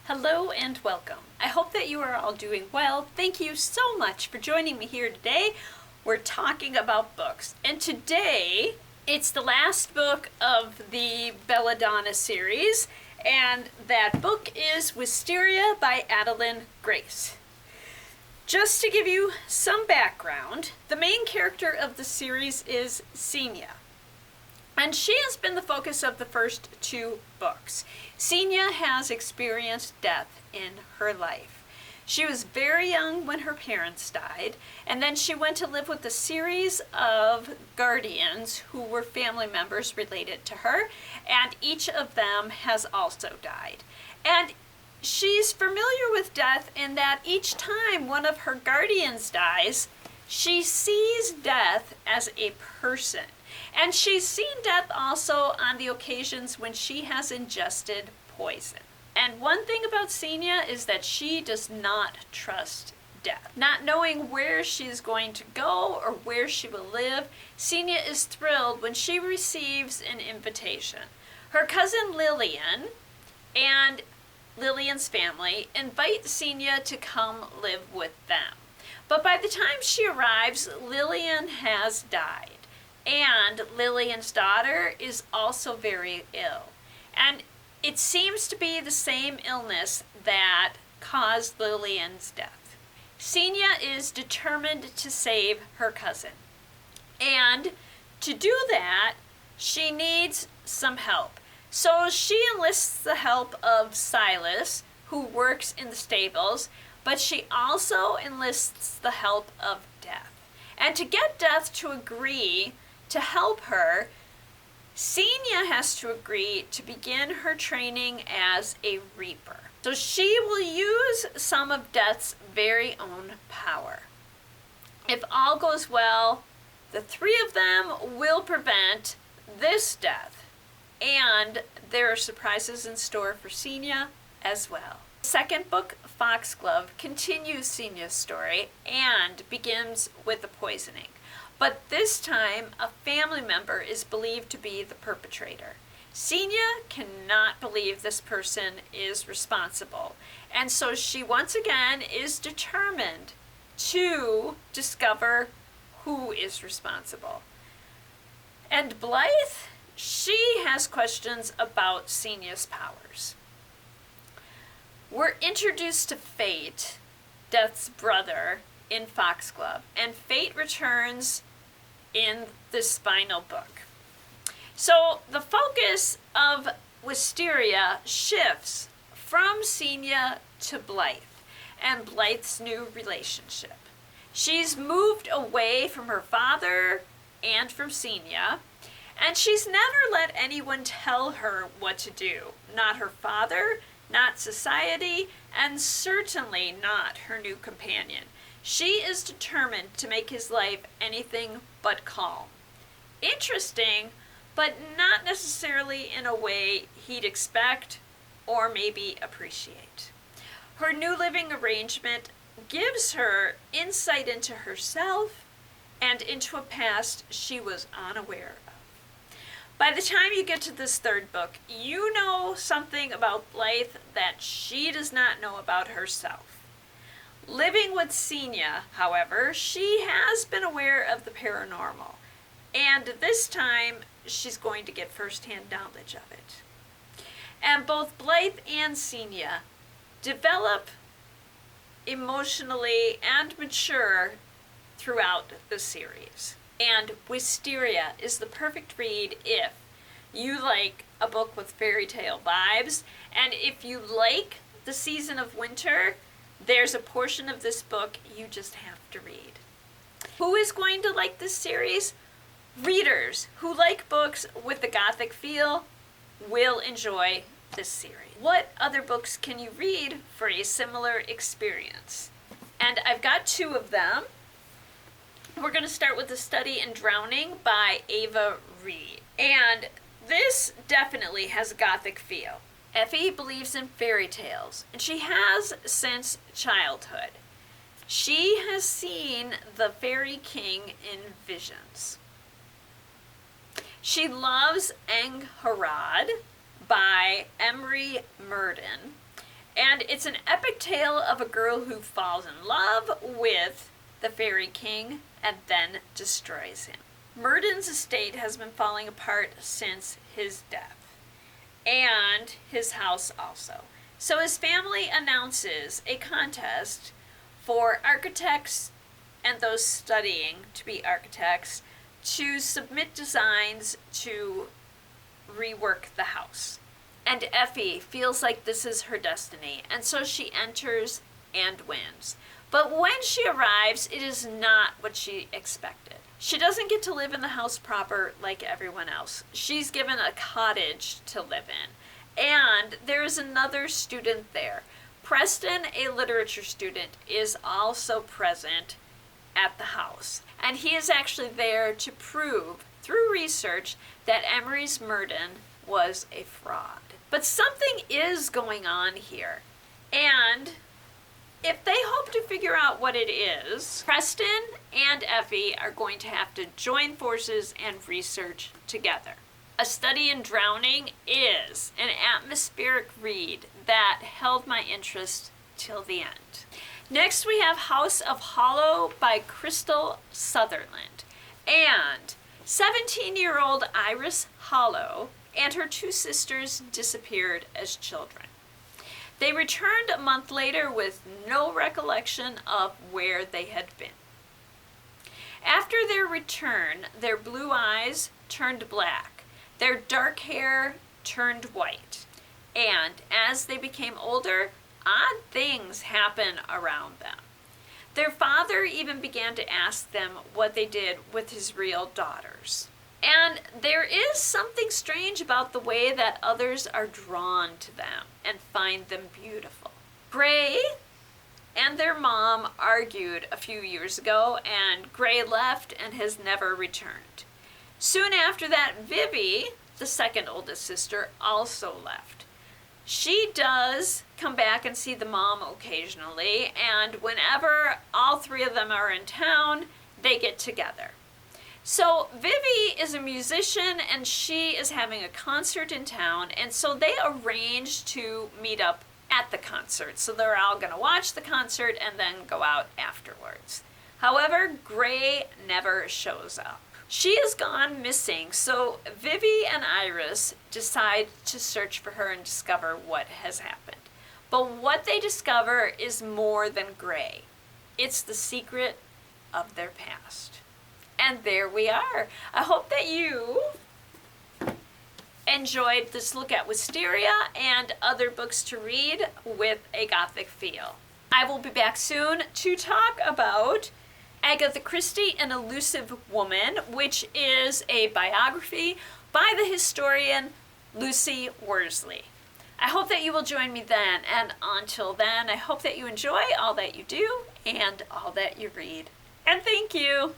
Hello and welcome. I hope that you are all doing well. Thank you so much for joining me here today. We're talking about books, and today it's the last book of the Belladonna series, and that book is Wisteria by Adalyn Grace. Just to give you some background, the main character of the series is Senya. And she has been the focus of the first two books. Senya has experienced death in her life. She was very young when her parents died, and then she went to live with a series of guardians who were family members related to her, and each of them has also died. And she's familiar with death in that each time one of her guardians dies, she sees death as a person. And she's seen death also on the occasions when she has ingested poison. And one thing about Senya is that she does not trust death. Not knowing where she's going to go or where she will live, Senya is thrilled when she receives an invitation. Her cousin Lillian and Lillian's family invite Senya to come live with them. But by the time she arrives, Lillian has died. And Lillian's daughter is also very ill. And it seems to be the same illness that caused Lillian's death. Senya is determined to save her cousin. And to do that, she needs some help. So she enlists the help of Silas, who works in the stables, but she also enlists the help of Death. And to get Death to agree to help her, Senya has to agree to begin her training as a reaper. So she will use some of Death's very own power. If all goes well, the three of them will prevent this death. And there are surprises in store for Senya as well. The second book, Foxglove, continues Senya's story and begins with the poisoning. But this time, a family member is believed to be the perpetrator. Senya cannot believe this person is responsible, and so she once again is determined to discover who is responsible. And Blythe, she has questions about Senya's powers. We're introduced to Fate, Death's brother, in Foxglove, and Fate returns in this final book. So the focus of Wisteria shifts from Senya to Blythe and Blythe's new relationship. She's moved away from her father and from Senya, and she's never let anyone tell her what to do. Not her father, not society, and certainly not her new companion. She is determined to make his life anything but calm. Interesting, but not necessarily in a way he'd expect or maybe appreciate. Her new living arrangement gives her insight into herself and into a past she was unaware of. By the time you get to this third book, you know something about Blythe that she does not know about herself. Living with Senya, however, she has been aware of the paranormal, and this time she's going to get first-hand knowledge of it. And both Blythe and Senya develop emotionally and mature throughout the series. And Wisteria is the perfect read if you like a book with fairy tale vibes, and if you like the season of winter, there's a portion of this book you just have to read. Who is going to like this series? Readers who like books with the Gothic feel will enjoy this series. What other books can you read for a similar experience? And I've got two of them. We're going to start with The Study in Drowning by Ava Reid. And this definitely has a Gothic feel. Effie believes in fairy tales, and she has since childhood. She has seen the Fairy King in visions. She loves Angharad by Emery Murden, And it's an epic tale of a girl who falls in love with the Fairy King and then destroys him. Myrddin's estate has been falling apart since his death, and his house also. So his family announces a contest for architects and those studying to be architects to submit designs to rework the house. And Effie feels like this is her destiny, and so she enters and wins. But when she arrives, it is not what she expected. She doesn't get to live in the house proper like everyone else. She's given a cottage to live in. And there is another student there. Preston, a literature student, is also present at the house. And he is actually there to prove, through research, that Emery's Myrddin was a fraud. But something is going on here. And if they hope to figure out what it is, Preston and Effie are going to have to join forces and research together. A Study in Drowning is an atmospheric read that held my interest till the end. Next we have House of Hollow by Krystal Sutherland. And 17-year-old Iris Hollow and her two sisters disappeared as children. They returned a month later with no recollection of where they had been. After their return, their blue eyes turned black, their dark hair turned white, and as they became older, odd things happened around them. Their father even began to ask them what they did with his real daughters. And there is something strange about the way that others are drawn to them and find them beautiful. Gray and their mom argued a few years ago, and Gray left and has never returned. Soon after that, Vivi, the second oldest sister, also left. She does come back and see the mom occasionally, and whenever all three of them are in town, they get together. So Vivi is a musician and she is having a concert in town, and so they arrange to meet up at the concert. So they're all going to watch the concert and then go out afterwards. However, Gray never shows up. She has gone missing, so Vivi and Iris decide to search for her and discover what has happened. But what they discover is more than Gray. It's the secret of their past. And there we are. I hope that you enjoyed this look at Wisteria and other books to read with a Gothic feel. I will be back soon to talk about Agatha Christie, An Elusive Woman, which is a biography by the historian Lucy Worsley. I hope that you will join me then, and until then, I hope that you enjoy all that you do and all that you read. And thank you!